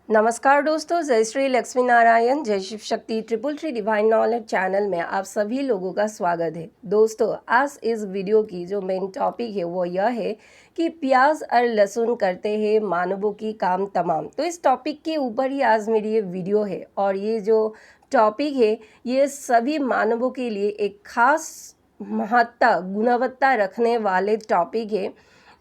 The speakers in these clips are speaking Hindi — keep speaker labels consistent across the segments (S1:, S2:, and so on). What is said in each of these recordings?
S1: नमस्कार दोस्तों, जय श्री लक्ष्मी नारायण, जय Shiv Shakti triple three divine knowledge channel में आप सभी लोगों का स्वागत है। दोस्तों, आज इस वीडियो की जो मेन टॉपिक है वो यह है कि प्याज और लहसुन करते हैं मानवों की काम तमाम। तो इस टॉपिक के ऊपर ही आज मेरी ये वीडियो है और ये जो टॉपिक है ये सभी मानवों के लिए एक खास महत्ता गुणवत्ता रखने वाले टॉपिक है,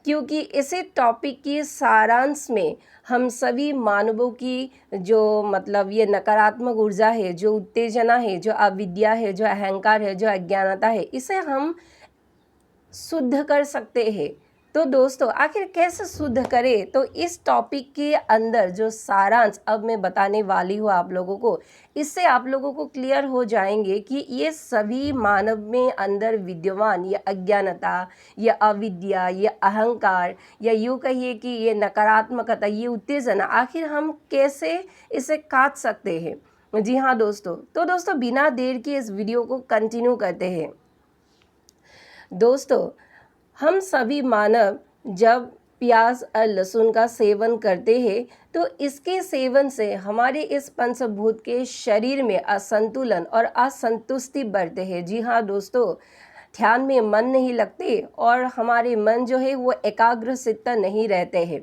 S1: क्योंकि इसी टॉपिक की सारांश में हम सभी मानवों की जो ये नकारात्मक ऊर्जा है, जो उत्तेजना है, जो अविद्या है, जो अहंकार है, जो अज्ञानता है, इसे हम शुद्ध कर सकते हैं। तो दोस्तों, आखिर कैसे शुद्ध करें? तो इस टॉपिक के अंदर जो सारांश अब मैं बताने वाली हूँ आप लोगों को, इससे आप लोगों को क्लियर हो जाएंगे कि ये सभी मानव में अंदर विद्यमान ये अज्ञानता, ये अविद्या, ये अहंकार, या यूँ कहिए कि ये नकारात्मकता, ये उत्तेजना, आखिर हम कैसे इसे काट सकते हैं। जी हाँ दोस्तों, तो दोस्तों बिना देर के इस वीडियो को कंटिन्यू करते हैं। दोस्तों, हम सभी मानव जब प्याज और लहसुन का सेवन करते हैं तो इसके सेवन से हमारे इस पंचभूत के शरीर में असंतुलन और असंतुष्टि बढ़ते हैं। जी हाँ दोस्तों, ध्यान में मन नहीं लगते और हमारे मन जो है वो एकाग्र चित्त नहीं रहते हैं।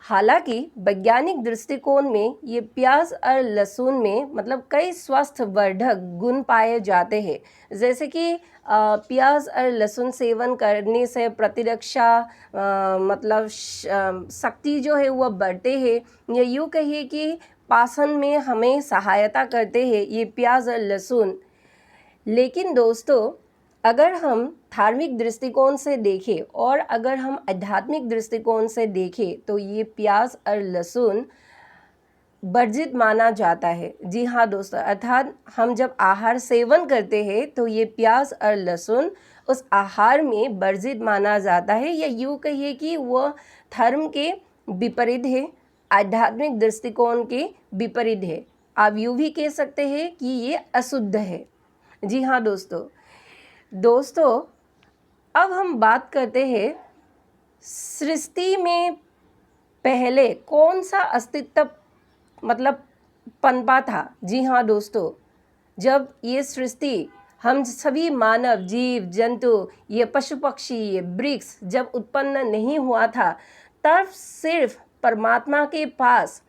S1: हालांकि वैज्ञानिक दृष्टिकोण में ये प्याज और लहसुन में कई स्वास्थ्य वर्धक गुण पाए जाते हैं, जैसे कि प्याज और लहसुन सेवन करने से प्रतिरक्षा शक्ति जो है वह बढ़ते हैं, या यूँ कहिए कि पाचन में हमें सहायता करते हैं ये प्याज और लहसुन। लेकिन दोस्तों, अगर हम धार्मिक दृष्टिकोण से देखें और अगर हम आध्यात्मिक दृष्टिकोण से देखें तो ये प्याज और लहसुन वर्जित माना जाता है। जी हाँ दोस्तों, अर्थात हम जब आहार सेवन करते हैं तो ये प्याज और लहसुन उस आहार में वर्जित माना जाता है, या यूँ कहिए कि वह धर्म के विपरीत है, आध्यात्मिक दृष्टिकोण के विपरीत है। आप यूँ भी कह सकते हैं कि ये अशुद्ध है। जी हाँ दोस्तों, अब हम बात करते हैं सृष्टि में पहले कौन सा अस्तित्व पनपा था। जी हाँ दोस्तों, जब ये सृष्टि, हम सभी मानव जीव जंतु, ये पशु पक्षी, ये वृक्ष जब उत्पन्न नहीं हुआ था, तब सिर्फ परमात्मा के पास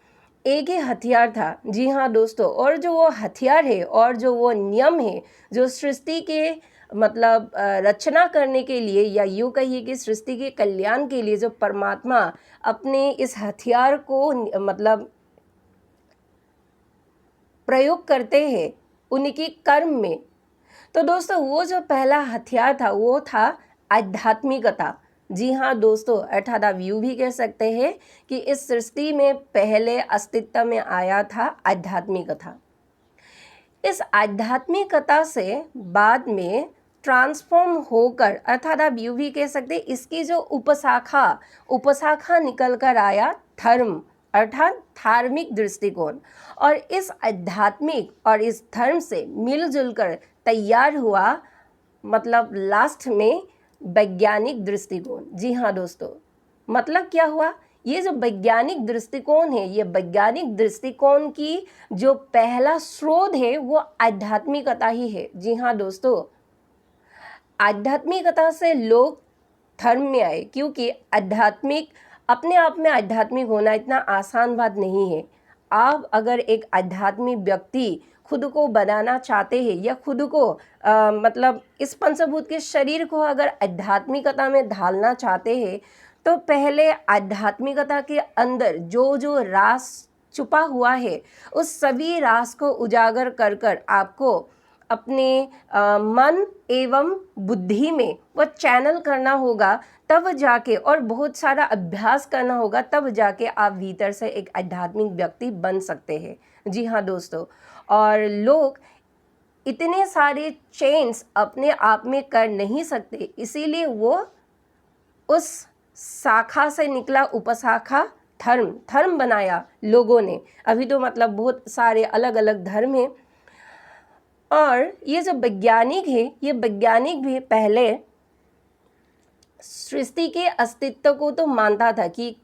S1: एक ही हथियार था। जी हाँ दोस्तों, और जो वो हथियार है और जो वो नियम है जो सृष्टि के रचना करने के लिए, या यूँ कहिए कि सृष्टि के कल्याण के लिए जो परमात्मा अपने इस हथियार को प्रयोग करते हैं उनके कर्म में, तो दोस्तों वो जो पहला हथियार था वो था आध्यात्मिकता। जी हाँ दोस्तों, अर्थात आप यूँ भी कह सकते हैं कि इस सृष्टि में पहले अस्तित्व में आया था आध्यात्मिकता। इस आध्यात्मिकता से बाद में ट्रांसफॉर्म होकर, अर्थात आप यूँ भी कह सकते हैं इसकी जो उपशाखा निकल कर आया धर्म, अर्थात धार्मिक दृष्टिकोण। और इस आध्यात्मिक और इस धर्म से मिलजुल कर तैयार हुआ लास्ट में वैज्ञानिक दृष्टिकोण। जी हाँ दोस्तों, क्या हुआ? ये जो वैज्ञानिक दृष्टिकोण है, ये वैज्ञानिक दृष्टिकोण की जो पहला स्रोत है वो आध्यात्मिकता ही है। जी हाँ दोस्तों, आध्यात्मिकता से लोग धर्म में आए, क्योंकि आध्यात्मिक अपने आप में आध्यात्मिक होना इतना आसान बात नहीं है। आप अगर एक आध्यात्मिक व्यक्ति खुद को बनाना चाहते हैं, या खुद को इस पंचभूत के शरीर को अगर आध्यात्मिकता में ढालना चाहते हैं, तो पहले आध्यात्मिकता के अंदर जो जो राज छुपा हुआ है उस सभी राज को उजागर कर कर आपको अपने मन एवं बुद्धि में वह चैनल करना होगा, तब जाके, और बहुत सारा अभ्यास करना होगा, तब जाके आप भीतर से एक आध्यात्मिक व्यक्ति बन सकते हैं। जी हाँ दोस्तों, और लोग इतने सारे चेंज अपने आप में कर नहीं सकते, इसीलिए वो उस शाखा से निकला उपशाखा धर्म बनाया लोगों ने। अभी तो बहुत सारे अलग अलग धर्म हैं। और ये जो वैज्ञानिक है, ये वैज्ञानिक भी पहले सृष्टि के अस्तित्व को तो मानता था कि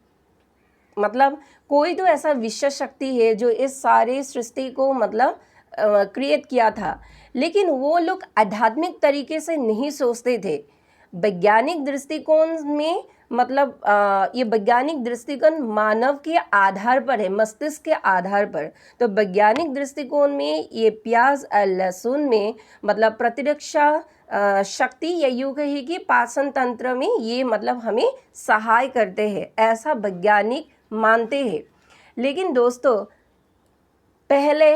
S1: मतलब कोई तो ऐसा विश्व शक्ति है जो इस सारे सृष्टि को मतलब क्रिएट किया था, लेकिन वो लोग आध्यात्मिक तरीके से नहीं सोचते थे। वैज्ञानिक दृष्टिकोण में मतलब ये वैज्ञानिक दृष्टिकोण मानव के आधार पर है, मस्तिष्क के आधार पर। तो वैज्ञानिक दृष्टिकोण में ये प्याज और लहसुन में मतलब प्रतिरक्षा शक्ति या यूँ कहिए कि पाचन तंत्र में ये मतलब हमें सहाय करते हैं, ऐसा वैज्ञानिक मानते हैं। लेकिन दोस्तों पहले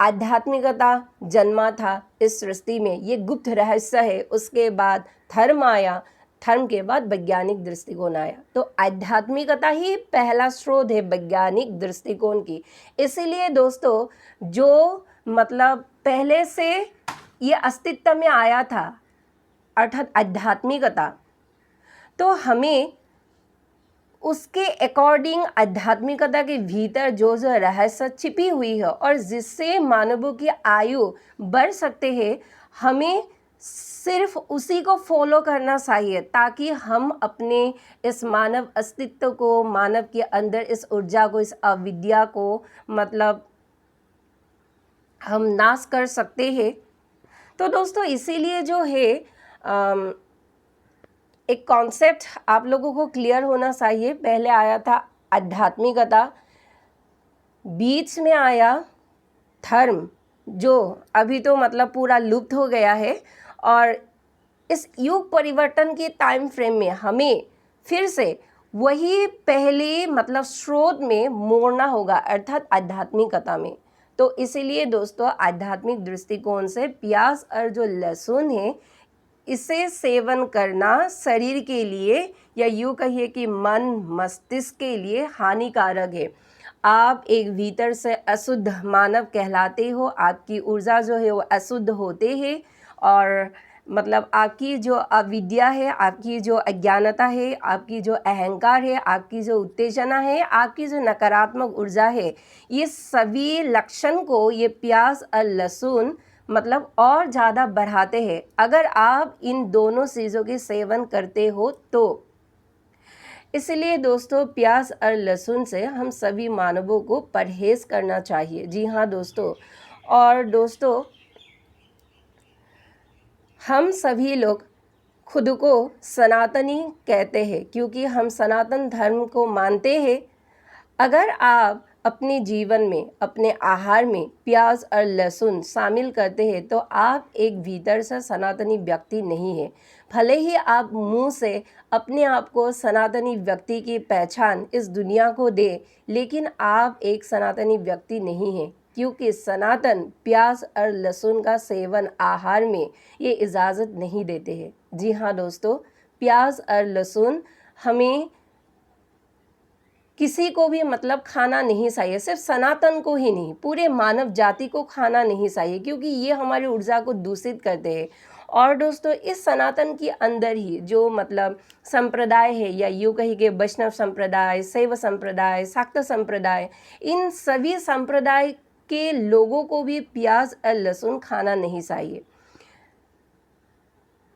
S1: आध्यात्मिकता जन्मा था इस सृष्टि में, ये गुप्त रहस्य है। उसके बाद धर्म आया, धर्म के बाद वैज्ञानिक दृष्टिकोण आया। तो आध्यात्मिकता ही पहला स्रोत है वैज्ञानिक दृष्टिकोण की। इसीलिए दोस्तों जो मतलब पहले से ये अस्तित्व में आया था अर्थात आध्यात्मिकता, तो हमें उसके अकॉर्डिंग आध्यात्मिकता के भीतर जो जो रहस्य छिपी हुई है और जिससे मानवों की आयु बढ़ सकते हैं, हमें सिर्फ उसी को फॉलो करना चाहिए ताकि हम अपने इस मानव अस्तित्व को, मानव के अंदर इस ऊर्जा को, इस अविद्या को मतलब हम नाश कर सकते हैं। तो दोस्तों इसीलिए जो है एक कॉन्सेप्ट आप लोगों को क्लियर होना चाहिए। पहले आया था आध्यात्मिकता, बीच में आया धर्म जो अभी तो मतलब पूरा लुप्त हो गया है, और इस युग परिवर्तन के टाइम फ्रेम में हमें फिर से वही पहले मतलब स्रोत में मोड़ना होगा अर्थात आध्यात्मिकता में। तो इसीलिए दोस्तों आध्यात्मिक दृष्टिकोण से प्याज और जो लहसुन है इसे सेवन करना शरीर के लिए या यूँ कहिए कि मन मस्तिष्क के लिए हानिकारक है। आप एक भीतर से अशुद्ध मानव कहलाते हो, आपकी ऊर्जा जो है वो अशुद्ध होते हैं, और मतलब आपकी जो अविद्या है, आपकी जो अज्ञानता है, आपकी जो अहंकार है, आपकी जो उत्तेजना है, आपकी जो नकारात्मक ऊर्जा है, ये सभी लक्षण को ये प्याज और लहसुन मतलब और ज़्यादा बढ़ाते हैं अगर आप इन दोनों चीज़ों के सेवन करते हो तो। इसलिए दोस्तों प्याज और लहसुन से हम सभी मानवों को परहेज़ करना चाहिए। जी हाँ दोस्तों, और दोस्तों हम सभी लोग खुद को सनातनी कहते हैं क्योंकि हम सनातन धर्म को मानते हैं। अगर आप अपने जीवन में, अपने आहार में प्याज और लहसुन शामिल करते हैं तो आप एक भीतर से सनातनी व्यक्ति नहीं है। भले ही आप मुंह से अपने आप को सनातनी व्यक्ति की पहचान इस दुनिया को दे, लेकिन आप एक सनातनी व्यक्ति नहीं हैं, क्योंकि सनातन प्याज और लहसुन का सेवन आहार में ये इजाज़त नहीं देते हैं। जी हाँ दोस्तों, प्याज और लहसुन हमें किसी को भी मतलब खाना नहीं चाहिए, सिर्फ सनातन को ही नहीं, पूरे मानव जाति को खाना नहीं चाहिए, क्योंकि ये हमारी ऊर्जा को दूषित करते हैं। और दोस्तों इस सनातन के अंदर ही जो मतलब संप्रदाय है या यूँ कही के वैष्णव संप्रदाय, शैव संप्रदाय, शाक्त संप्रदाय, इन सभी संप्रदाय के लोगों को भी प्याज और लहसुन खाना नहीं चाहिए।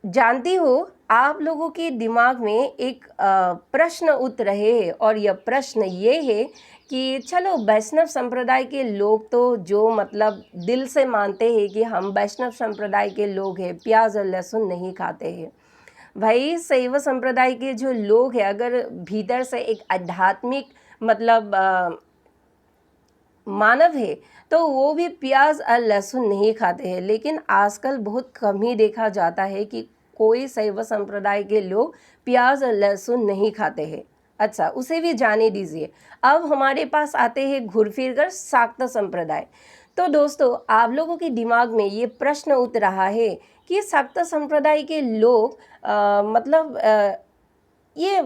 S1: जानती हो आप लोगों के दिमाग में एक प्रश्न उठ रहे हैं, और यह प्रश्न ये है कि चलो वैष्णव संप्रदाय के लोग तो जो मतलब दिल से मानते हैं कि हम वैष्णव संप्रदाय के लोग हैं, प्याज और लहसुन नहीं खाते हैं। भाई शैव संप्रदाय के जो लोग हैं अगर भीतर से एक आध्यात्मिक मतलब मानव है तो वो भी प्याज और लहसुन नहीं खाते हैं। लेकिन आजकल बहुत कम ही देखा जाता है कि कोई शैव संप्रदाय के लोग प्याज और लहसुन नहीं खाते हैं। अच्छा, उसे भी जाने दीजिए। अब हमारे पास आते हैं घूर फिर कर शाक्त संप्रदाय। तो दोस्तों आप लोगों के दिमाग में ये प्रश्न उठ रहा है कि शाक्त संप्रदाय के लोग ये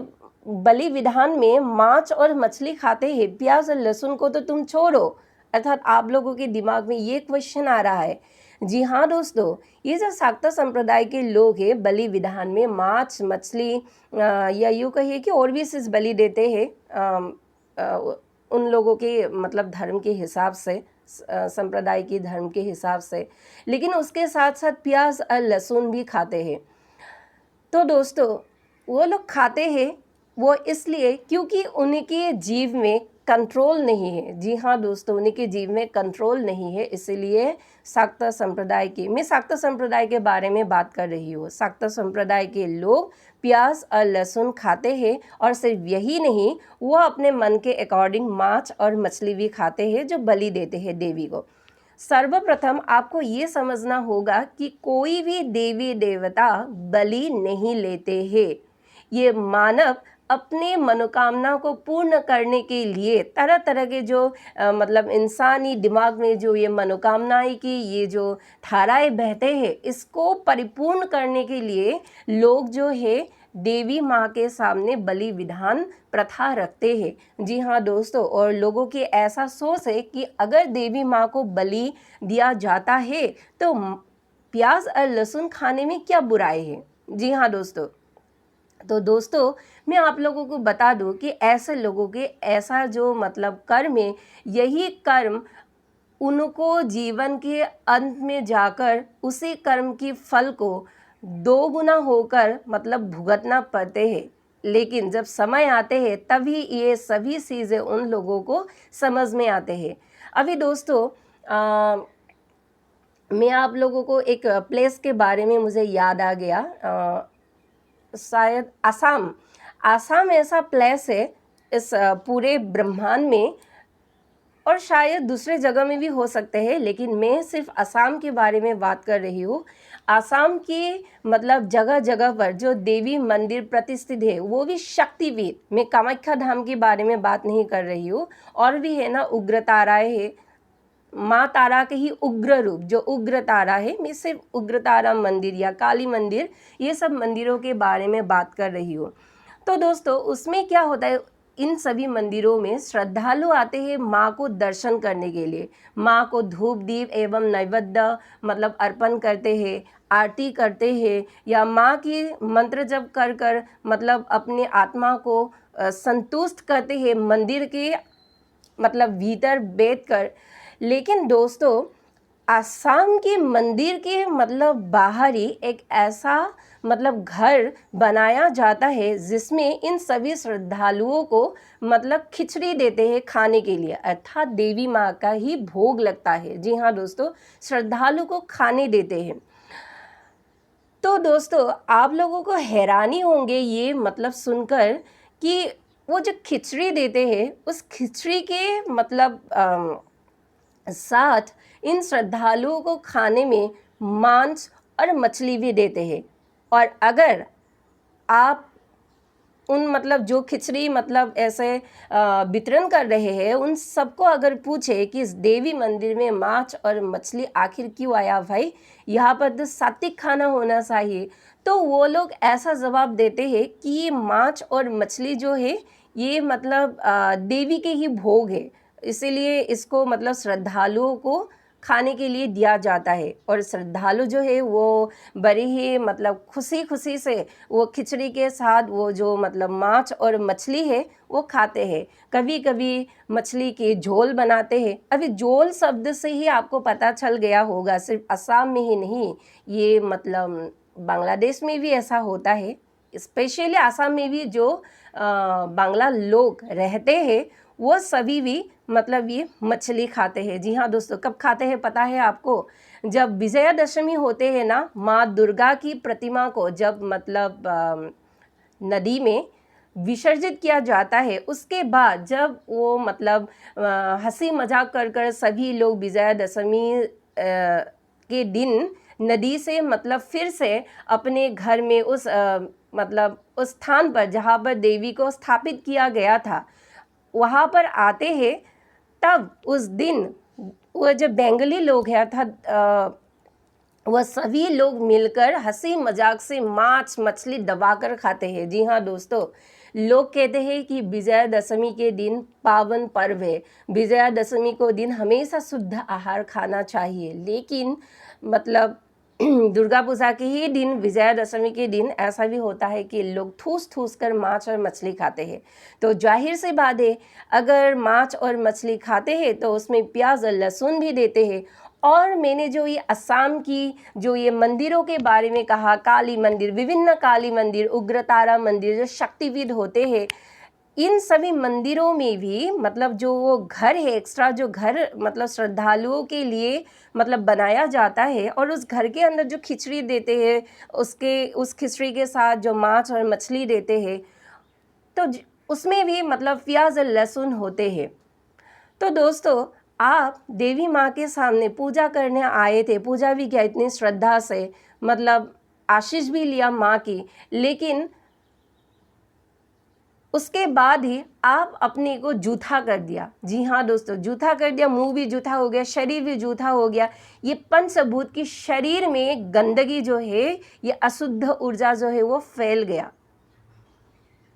S1: बलि विधान में मांस और मछली खाते हैं, प्याज और लहसुन को तो तुम छोड़ो। अर्थात आप लोगों के दिमाग में ये क्वेश्चन आ रहा है। जी हाँ दोस्तों, ये जो शाक्त संप्रदाय के लोग हैं बलि विधान में मांस मछली या यूँ कहिए कि और भी चीज बलि देते हैं उन लोगों के मतलब धर्म के हिसाब से, संप्रदाय के धर्म के हिसाब से, लेकिन उसके साथ साथ प्याज और लहसुन भी खाते हैं। तो दोस्तों वो लोग खाते हैं वो इसलिए क्योंकि उनके जीव में कंट्रोल नहीं है। जी हाँ दोस्तों, उनके जीव में कंट्रोल नहीं है, इसीलिए शाक्त संप्रदाय के, मैं शाक्त संप्रदाय के बारे में बात कर रही हूँ। शाक्त संप्रदाय के लोग प्याज और लहसुन खाते हैं, और सिर्फ यही नहीं, वो अपने मन के अकॉर्डिंग मांस और मछली भी खाते हैं जो बलि देते हैं देवी को। सर्वप्रथम आपको ये समझना होगा कि कोई भी देवी देवता बलि नहीं लेते हैं। ये मानव अपने मनोकामना को पूर्ण करने के लिए तरह तरह के जो मतलब इंसानी दिमाग में जो ये मनोकामनाएं की ये जो धाराएं बहते हैं, इसको परिपूर्ण करने के लिए लोग जो है देवी माँ के सामने बलि विधान प्रथा रखते हैं। जी हाँ दोस्तों, और लोगों की ऐसा सोच है कि अगर देवी माँ को बलि दिया जाता है तो प्याज और लहसुन खाने में क्या बुराई है। जी हाँ दोस्तों, तो दोस्तों मैं आप लोगों को बता दूं कि ऐसे लोगों के ऐसा जो मतलब कर्म है, यही कर्म उनको जीवन के अंत में जाकर उसी कर्म की फल को दो गुना होकर मतलब भुगतना पड़ते हैं। लेकिन जब समय आते हैं तभी ये सभी चीज़ें उन लोगों को समझ में आते हैं। अभी दोस्तों मैं आप लोगों को एक प्लेस के बारे में मुझे याद आ गया, शायद आसाम ऐसा प्लेस है इस पूरे ब्रह्मांड में, और शायद दूसरे जगह में भी हो सकते हैं, लेकिन मैं सिर्फ असम के बारे में बात कर रही हूँ। असम की मतलब जगह जगह पर जो देवी मंदिर प्रतिष्ठित है, वो भी शक्तिपीठ। मैं कामाख्या धाम के बारे में बात नहीं कर रही हूँ, और भी है ना, उग्र ताराएं है, माँ तारा के ही उग्र रूप जो उग्र तारा है। मैं सिर्फ उग्र तारा मंदिर या काली मंदिर, ये सब मंदिरों के बारे में बात कर रही हूँ। तो दोस्तों उसमें क्या होता है, इन सभी मंदिरों में श्रद्धालु आते हैं माँ को दर्शन करने के लिए। माँ को धूप दीप एवं नैवेद्य मतलब अर्पण करते हैं, आरती करते हैं, या माँ की मंत्र जप कर कर मतलब अपने आत्मा को संतुष्ट करते हैं मंदिर के मतलब भीतर बैठ कर। लेकिन दोस्तों आसाम के मंदिर के मतलब बाहर ही एक ऐसा मतलब घर बनाया जाता है जिसमें इन सभी श्रद्धालुओं को मतलब खिचड़ी देते हैं खाने के लिए, अर्थात देवी माँ का ही भोग लगता है। जी हाँ दोस्तों, श्रद्धालु को खाने देते हैं। तो दोस्तों आप लोगों को हैरानी होंगे ये मतलब सुनकर कि वो जो खिचड़ी देते हैं उस खिचड़ी के मतलब साथ इन श्रद्धालुओं को खाने में मांस और मछली भी देते हैं। और अगर आप उन मतलब जो खिचड़ी मतलब ऐसे वितरण कर रहे हैं उन सबको अगर पूछे कि इस देवी मंदिर में मांस और मछली आखिर क्यों आया भाई, यहाँ पर तो सात्विक खाना होना चाहिए, तो वो लोग ऐसा जवाब देते हैं कि ये मांस और मछली जो है ये मतलब देवी के ही भोग है, इसीलिए इसको मतलब श्रद्धालुओं को खाने के लिए दिया जाता है। और श्रद्धालु जो है वो बड़ी ही मतलब खुशी खुशी से वो खिचड़ी के साथ वो जो मतलब मांस और मछली है वो खाते हैं। कभी कभी मछली के झोल बनाते हैं। अभी झोल शब्द से ही आपको पता चल गया होगा, सिर्फ असम में ही नहीं, ये मतलब बांग्लादेश में भी ऐसा होता है। स्पेशली असम में भी जो बांग्ला लोग रहते हैं वो सभी भी मतलब ये मछली खाते हैं। जी हाँ दोस्तों, कब खाते हैं पता है आपको? जब विजयादशमी होते हैं ना, माँ दुर्गा की प्रतिमा को जब मतलब नदी में विसर्जित किया जाता है, उसके बाद जब वो मतलब हंसी मजाक कर कर सभी लोग विजयादशमी के दिन नदी से मतलब फिर से अपने घर में उस मतलब उस स्थान पर जहाँ पर देवी को स्थापित किया गया था वहाँ पर आते हैं, तब उस दिन वो जो बेंगली लोग हैं अर्थात वह सभी लोग मिलकर हंसी मजाक से मांस मछली दबाकर खाते हैं। जी हाँ दोस्तों, लोग कहते हैं कि विजयादशमी के दिन पावन पर्व है, विजयादशमी को दिन हमेशा शुद्ध आहार खाना चाहिए, लेकिन मतलब दुर्गा पूजा के ही दिन विजयादशमी के दिन ऐसा भी होता है कि लोग ठूस ठूस कर मांस और मछली खाते हैं। तो जाहिर सी बात है, अगर मांस और मछली खाते हैं तो उसमें प्याज और लहसुन भी देते हैं, और मैंने जो ये असम की जो ये मंदिरों के बारे में कहा, काली मंदिर, विभिन्न काली मंदिर, उग्रतारा मंदिर, जो शक्तिपीठ होते हैं, इन सभी मंदिरों में भी मतलब जो वो घर है, एक्स्ट्रा जो घर मतलब श्रद्धालुओं के लिए मतलब बनाया जाता है, और उस घर के अंदर जो खिचड़ी देते हैं, उस खिचड़ी के साथ जो मांस और मछली देते हैं, तो उसमें भी मतलब प्याज और लहसुन होते हैं। तो दोस्तों, आप देवी माँ के सामने पूजा करने आए थे, पूजा भी किया इतनी श्रद्धा से, मतलब आशीष भी लिया माँ की, लेकिन उसके बाद ही आप अपने को जूठा कर दिया। जी हाँ दोस्तों, जूठा कर दिया, मुंह भी जूठा हो गया, शरीर भी जूठा हो गया। ये पंचभूत की शरीर में गंदगी जो है, ये अशुद्ध ऊर्जा जो है वो फैल गया।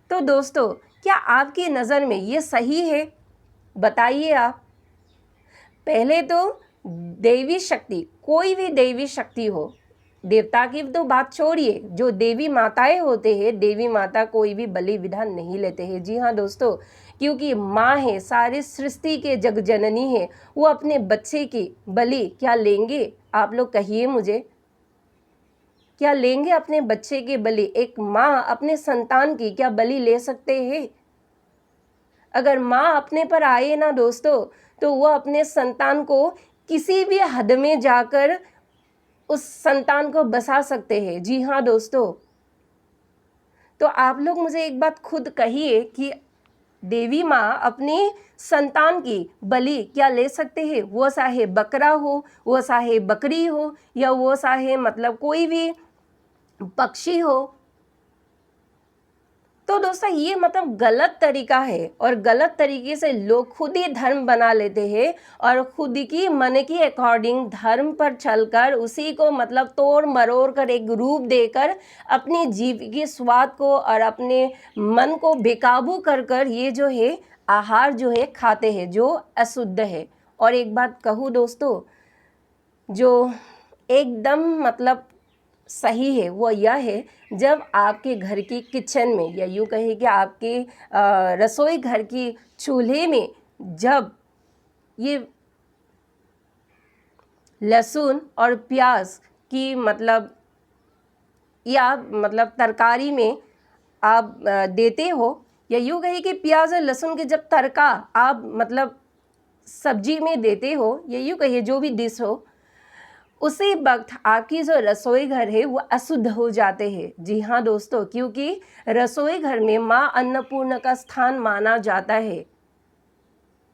S1: तो दोस्तों, क्या आपकी नज़र में ये सही है? बताइए आप। पहले तो देवी शक्ति, कोई भी देवी शक्ति हो, देवता की तो बात छोड़िए, जो देवी माताएं होते हैं, देवी माता कोई भी बलि विधान नहीं लेते हैं। जी हाँ दोस्तों, क्योंकि माँ है, सारी सृष्टि के जग जननी है, वो अपने बच्चे की बलि क्या लेंगे? आप लोग कहिए मुझे, क्या लेंगे अपने बच्चे की बलि? एक माँ अपने संतान की क्या बलि ले सकते हैं? अगर माँ अपने पर आए ना दोस्तों, तो वो अपने संतान को किसी भी हद में जाकर उस संतान को बसा सकते हैं। जी हाँ दोस्तों, तो आप लोग मुझे एक बात खुद कहिए कि देवी माँ अपनी संतान की बलि क्या ले सकते हैं? वो चाहे बकरा हो, वो चाहे बकरी हो, या वो चाहे मतलब कोई भी पक्षी हो। तो दोस्तों, ये मतलब गलत तरीका है, और गलत तरीके से लोग खुद ही धर्म बना लेते हैं, और खुद की मन की अकॉर्डिंग धर्म पर चलकर उसी को मतलब तोड़ मरोड़ कर एक रूप देकर अपनी जीव की स्वाद को और अपने मन को बेकाबू कर कर ये जो है आहार जो है खाते हैं, जो अशुद्ध है। और एक बात कहूँ दोस्तों, जो एकदम मतलब सही है वो यह है, जब आपके घर की किचन में, या यूँ कहे कि आपके रसोई घर की चूल्हे में जब ये लहसुन और प्याज की मतलब या मतलब तरकारी में आप देते हो, या यूँ कहे कि प्याज और लहसुन के जब तड़का आप मतलब सब्जी में देते हो, या यूँ कहिए जो भी डिश हो, उसी वक्त आपकी जो रसोई घर है वो अशुद्ध हो जाते हैं। जी हाँ दोस्तों, क्योंकि रसोई घर में माँ अन्नपूर्ण का स्थान माना जाता है।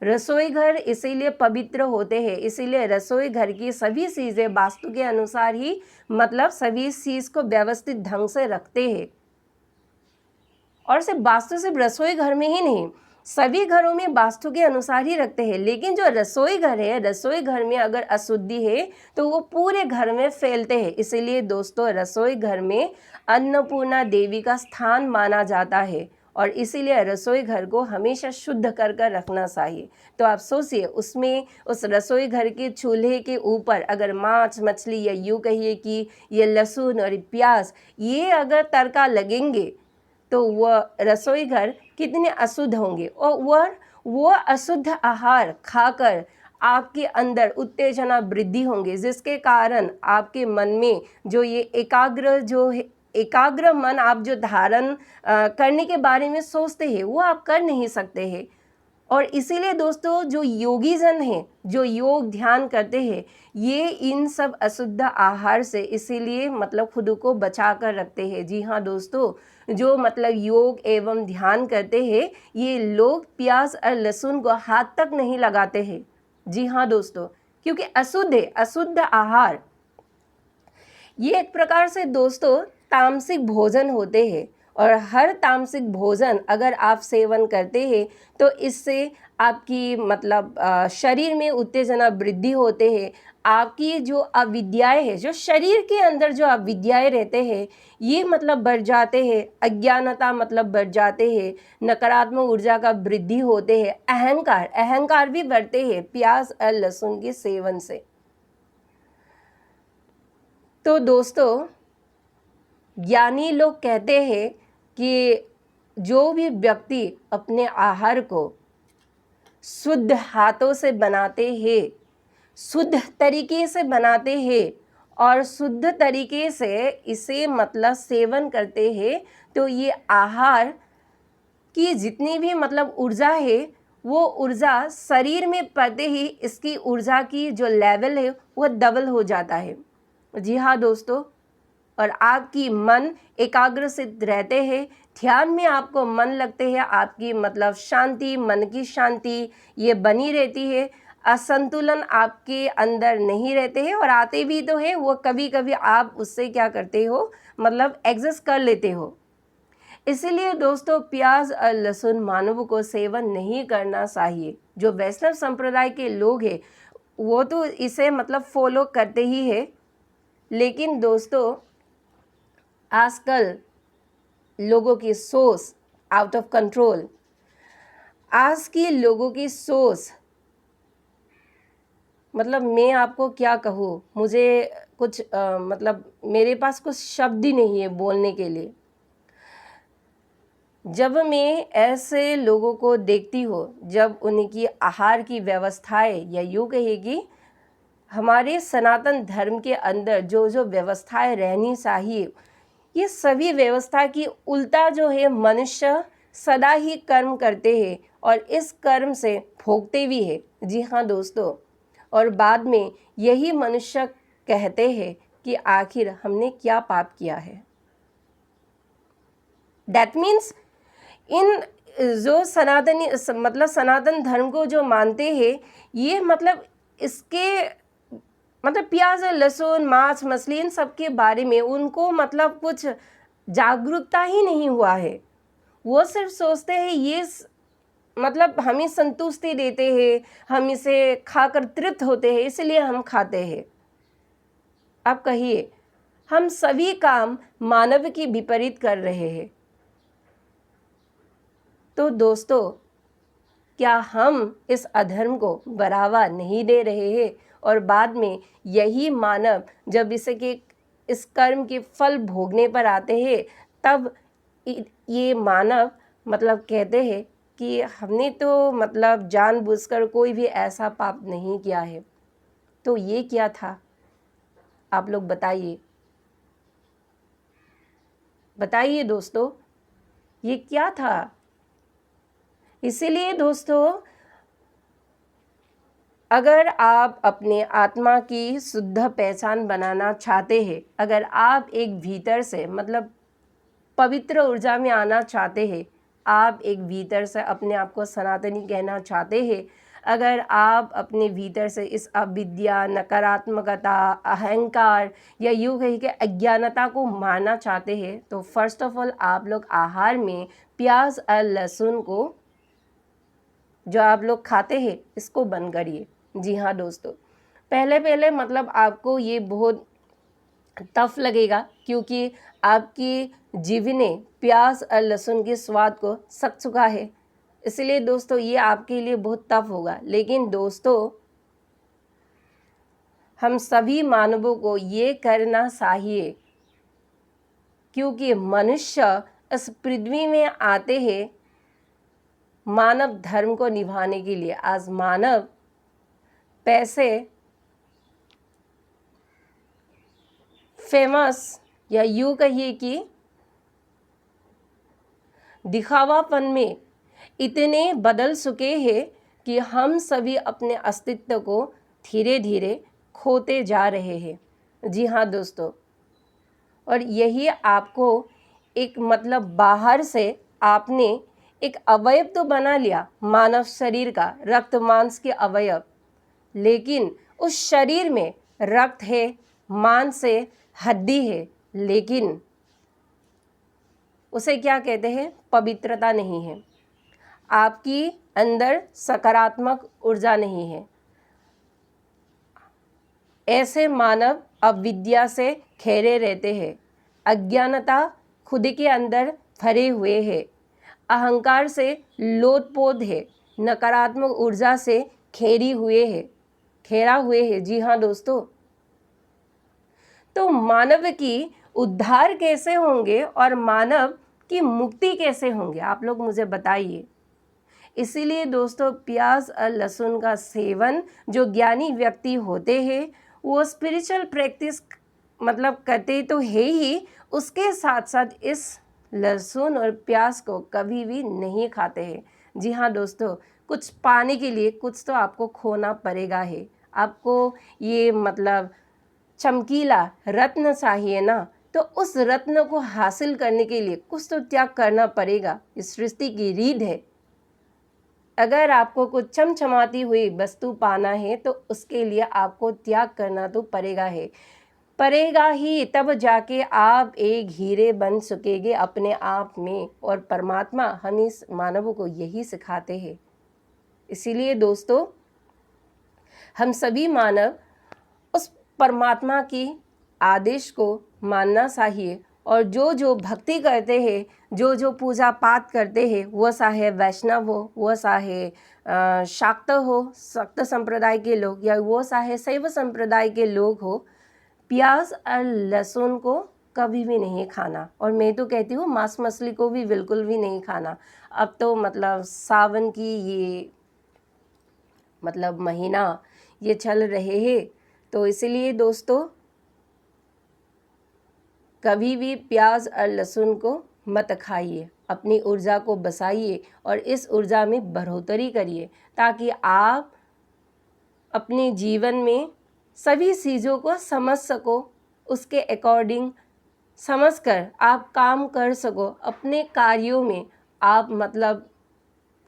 S1: रसोई घर इसीलिए पवित्र होते हैं, इसीलिए रसोई घर की सभी चीज़ें वास्तु के अनुसार ही मतलब सभी चीज़ को व्यवस्थित ढंग से रखते हैं। और सिर्फ वास्तु सिर्फ रसोई घर में ही नहीं, सभी घरों में वास्तु के अनुसार ही रखते हैं। लेकिन जो रसोई घर है, रसोई घर में अगर अशुद्धि है तो वो पूरे घर में फैलते हैं। इसीलिए दोस्तों, रसोई घर में अन्नपूर्णा देवी का स्थान माना जाता है, और इसीलिए रसोई घर को हमेशा शुद्ध कर कर रखना चाहिए। तो आप सोचिए, उसमें उस रसोई घर के चूल्हे के ऊपर अगर मांस मछली, या यूँ कहिए कि ये लहसुन और प्याज, ये अगर तड़का लगेंगे, तो वह रसोई घर कितने अशुद्ध होंगे, और वो अशुद्ध आहार खाकर आपके अंदर उत्तेजना वृद्धि होंगे, जिसके कारण आपके मन में जो ये एकाग्र मन आप जो धारण करने के बारे में सोचते हैं, वो आप कर नहीं सकते हैं। और इसीलिए दोस्तों, जो योगी जन हैं, जो योग ध्यान करते हैं, ये इन सब अशुद्ध आहार से इसीलिए मतलब खुद को बचा कर रखते हैं। जी हाँ दोस्तों, जो मतलब योग एवं ध्यान करते हैं, ये लोग प्याज और लहसुन को हाथ तक नहीं लगाते हैं। जी हाँ दोस्तों, क्योंकि अशुद्ध है, अशुद्ध आहार ये एक प्रकार से दोस्तों तामसिक भोजन होते हैं, और हर तामसिक भोजन अगर आप सेवन करते हैं तो इससे आपकी मतलब शरीर में उत्तेजना वृद्धि होते हैं। आपकी जो अविद्याएं हैं, जो शरीर के अंदर जो अविद्याएं रहते हैं, ये मतलब बढ़ जाते हैं, अज्ञानता मतलब बढ़ जाते हैं, नकारात्मक ऊर्जा का वृद्धि होते हैं, अहंकार भी बढ़ते हैं प्याज और लहसुन के सेवन से। तो दोस्तों, ज्ञानी लोग कहते हैं कि जो भी व्यक्ति अपने आहार को शुद्ध हाथों से बनाते हैं, शुद्ध तरीके से बनाते हैं और शुद्ध तरीके से इसे मतलब सेवन करते हैं, तो ये आहार की जितनी भी मतलब ऊर्जा है वो ऊर्जा शरीर में पड़ते ही इसकी ऊर्जा की जो लेवल है वो डबल हो जाता है। जी हाँ दोस्तों, और आपकी मन एकाग्रचित रहते हैं, ध्यान में आपको मन लगते हैं, आपकी मतलब शांति, मन की शांति ये बनी रहती है। असंतुलन आपके अंदर नहीं रहते हैं, और आते भी तो है वो कभी कभी आप उससे क्या करते हो मतलब एडजस्ट कर लेते हो। इसीलिए दोस्तों प्याज और लहसुन मानव को सेवन नहीं करना चाहिए। जो वैष्णव संप्रदाय के लोग हैं वो तो इसे मतलब फॉलो करते ही है, लेकिन दोस्तों आजकल लोगों की सोच आउट ऑफ कंट्रोल, आज की लोगों की सोच मतलब मैं आपको क्या कहूँ, मुझे कुछ मतलब मेरे पास कुछ शब्द ही नहीं है बोलने के लिए। जब मैं ऐसे लोगों को देखती हूँ, जब उनकी आहार की व्यवस्थाएं या यूँ कहेगी हमारे सनातन धर्म के अंदर जो जो व्यवस्थाएं रहनी चाहिए, ये सभी व्यवस्था की उल्टा जो है मनुष्य सदा ही कर्म करते हैं और इस कर्म से भोगते भी है। जी हाँ दोस्तों, और बाद में यही मनुष्य कहते हैं कि आखिर हमने क्या पाप किया है। दैट मीन्स इन जो सनातनी मतलब सनातन धर्म को जो मानते हैं ये मतलब इसके मतलब प्याज लहसुन मांस मछली इन सब के बारे में उनको मतलब कुछ जागरूकता ही नहीं हुआ है। वो सिर्फ सोचते हैं ये मतलब हमें संतुष्टि देते हैं, हम इसे खाकर तृप्त होते हैं इसलिए हम खाते हैं। अब कहिए, हम सभी काम मानव की विपरीत कर रहे हैं। तो दोस्तों क्या हम इस अधर्म को बढ़ावा नहीं दे रहे हैं, और बाद में यही मानव जब इस कर्म के फल भोगने पर आते हैं तब ये मानव मतलब कहते हैं कि हमने तो मतलब जानबूझकर कोई भी ऐसा पाप नहीं किया है। तो ये क्या था, आप लोग बताइए, बताइए दोस्तों, ये क्या था। इसीलिए दोस्तों अगर आप अपने आत्मा की शुद्ध पहचान बनाना चाहते हैं, अगर आप एक भीतर से मतलब पवित्र ऊर्जा में आना चाहते हैं, आप एक भीतर से अपने आप को सनातनी कहना चाहते हैं, अगर आप अपने भीतर से इस अविद्या, नकारात्मकता, अहंकार या यूँ कही कि अज्ञानता को मारना चाहते हैं, तो फर्स्ट ऑफ ऑल आप लोग आहार में प्याज और लहसुन को जो आप लोग खाते हैं इसको बंद करिए। जी हाँ दोस्तों, पहले पहले मतलब आपको ये बहुत टफ लगेगा क्योंकि आपकी जीभ ने प्याज और लहसुन के स्वाद को सक चुका है, इसलिए दोस्तों ये आपके लिए बहुत टफ होगा। लेकिन दोस्तों हम सभी मानवों को ये करना चाहिए क्योंकि मनुष्य इस पृथ्वी में आते हैं मानव धर्म को निभाने के लिए। आज मानव पैसे, फेमस या यूँ कहिए कि दिखावापन में इतने बदल चुके हैं कि हम सभी अपने अस्तित्व को धीरे धीरे खोते जा रहे हैं। जी हाँ दोस्तों, और यही आपको एक मतलब बाहर से आपने एक अवयव तो बना लिया मानव शरीर का, रक्त मांस के अवयव, लेकिन उस शरीर में रक्त है, मांस है, हड्डी है, लेकिन उसे क्या कहते हैं, पवित्रता नहीं है, आपकी अंदर सकारात्मक ऊर्जा नहीं है। ऐसे मानव अविद्या से घेरे रहते हैं, अज्ञानता खुद के अंदर भरे हुए हैं, अहंकार से लोटपोत है, नकारात्मक ऊर्जा से घेरा हुए है। जी हाँ दोस्तों, तो मानव की उद्धार कैसे होंगे और मानव की मुक्ति कैसे होंगे, आप लोग मुझे बताइए। इसीलिए दोस्तों प्याज और लहसुन का सेवन जो ज्ञानी व्यक्ति होते हैं वो स्पिरिचुअल प्रैक्टिस मतलब करते तो है ही, उसके साथ साथ इस लहसुन और प्याज को कभी भी नहीं खाते हैं। जी हाँ दोस्तों, कुछ पाने के लिए कुछ तो आपको खोना पड़ेगा है। आपको ये मतलब चमकीला रत्न चाहिए ना, तो उस रत्न को हासिल करने के लिए कुछ तो त्याग करना पड़ेगा। इस सृष्टि की रीत है। अगर आपको कुछ चमचमाती हुई वस्तु पाना है तो उसके लिए आपको त्याग करना तो पड़ेगा ही, तब जाके आप एक हीरे बन सकेंगे अपने आप में। और परमात्मा हम इस मानवों को यही सिखाते हैं। इसीलिए दोस्तों हम सभी मानव उस परमात्मा की आदेश को मानना चाहिए और जो जो भक्ति करते हैं, जो जो पूजा पाठ करते हैं, वो चाहे वैष्णव हो, वो चाहे शाक्त हो, शाक्त संप्रदाय के लोग, या वो चाहे शैव संप्रदाय के लोग हो, प्याज और लहसुन को कभी भी नहीं खाना। और मैं तो कहती हूँ मांस मछली को भी बिल्कुल भी नहीं खाना। अब तो मतलब सावन की ये मतलब महीना ये चल रहे हैं, तो इसलिए दोस्तों कभी भी प्याज और लहसुन को मत खाइए। अपनी ऊर्जा को बचाइए और इस ऊर्जा में बढ़ोतरी करिए, ताकि आप अपने जीवन में सभी चीज़ों को समझ सको, उसके अकॉर्डिंग समझकर आप काम कर सको। अपने कार्यों में आप मतलब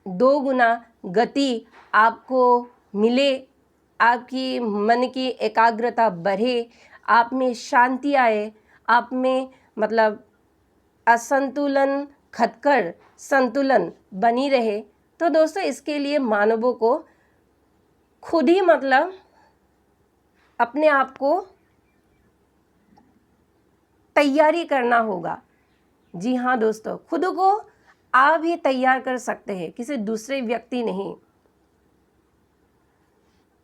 S1: 2 गुना गति आपको मिले, आपकी मन की एकाग्रता बढ़े, आप में शांति आए, आप में मतलब असंतुलन खटकर संतुलन बनी रहे। तो दोस्तों इसके लिए मानवों को खुद ही मतलब अपने आप को तैयारी करना होगा। जी हाँ दोस्तों, खुद को आप ही तैयार कर सकते हैं, किसी दूसरे व्यक्ति नहीं।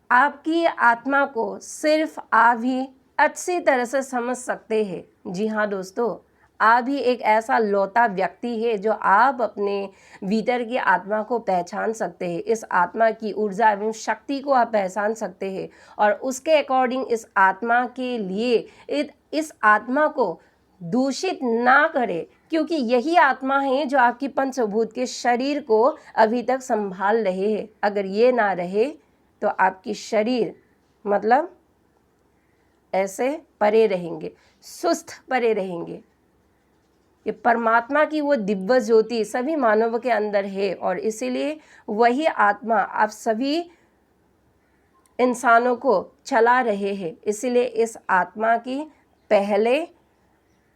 S1: आपकी आत्मा को सिर्फ आप ही अच्छी तरह से समझ सकते हैं। जी हाँ दोस्तों, आप ही एक ऐसा लौता व्यक्ति है जो आप अपने भीतर की आत्मा को पहचान सकते हैं। इस आत्मा की ऊर्जा एवं शक्ति को आप पहचान सकते हैं और उसके अकॉर्डिंग इस आत्मा के लिए इस आत्मा को दूषित ना करें, क्योंकि यही आत्मा है जो आपकी पंचभूत के शरीर को अभी तक संभाल रहे हैं। अगर ये ना रहे तो आपकी शरीर मतलब ऐसे परे रहेंगे, सुस्त परे रहेंगे। ये परमात्मा की वो दिव्य ज्योति सभी मानवों के अंदर है और इसीलिए वही आत्मा आप सभी इंसानों को चला रहे हैं। इसीलिए इस आत्मा की पहले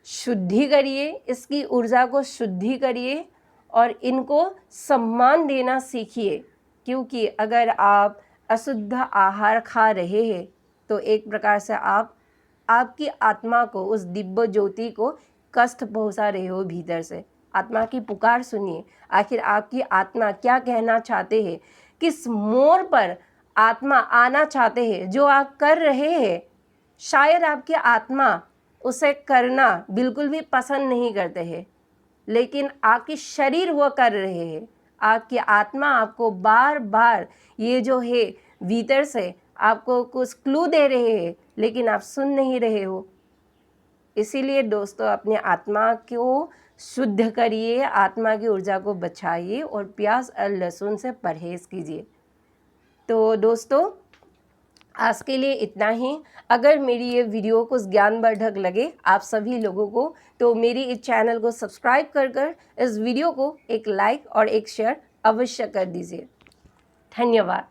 S1: शुद्धि करिए, इसकी ऊर्जा को शुद्धि करिए और इनको सम्मान देना सीखिए। क्योंकि अगर आप अशुद्ध आहार खा रहे हैं तो एक प्रकार से आप आपकी आत्मा को, उस दिव्य ज्योति को कष्ट पहुंचा रहे हो भीतर से। आत्मा की पुकार सुनिए, आखिर आपकी आत्मा क्या कहना चाहते हैं, किस मोड़ पर आत्मा आना चाहते हैं। जो आप कर रहे हैं शायद आपकी आत्मा उसे करना बिल्कुल भी पसंद नहीं करते हैं, लेकिन आपकी शरीर वो कर रहे हैं। आपकी आत्मा आपको बार बार ये जो है भीतर से आपको कुछ क्लू दे रहे हैं, लेकिन आप सुन नहीं रहे हो। इसीलिए दोस्तों अपने आत्मा को शुद्ध करिए, आत्मा की ऊर्जा को बचाइए और प्याज और लहसुन से परहेज कीजिए। तो दोस्तों आज के लिए इतना ही। अगर मेरी ये वीडियो कुछ ज्ञानवर्धक लगे आप सभी लोगों को, तो मेरी इस चैनल को सब्सक्राइब कर इस वीडियो को एक लाइक और एक शेयर अवश्य कर दीजिए। धन्यवाद।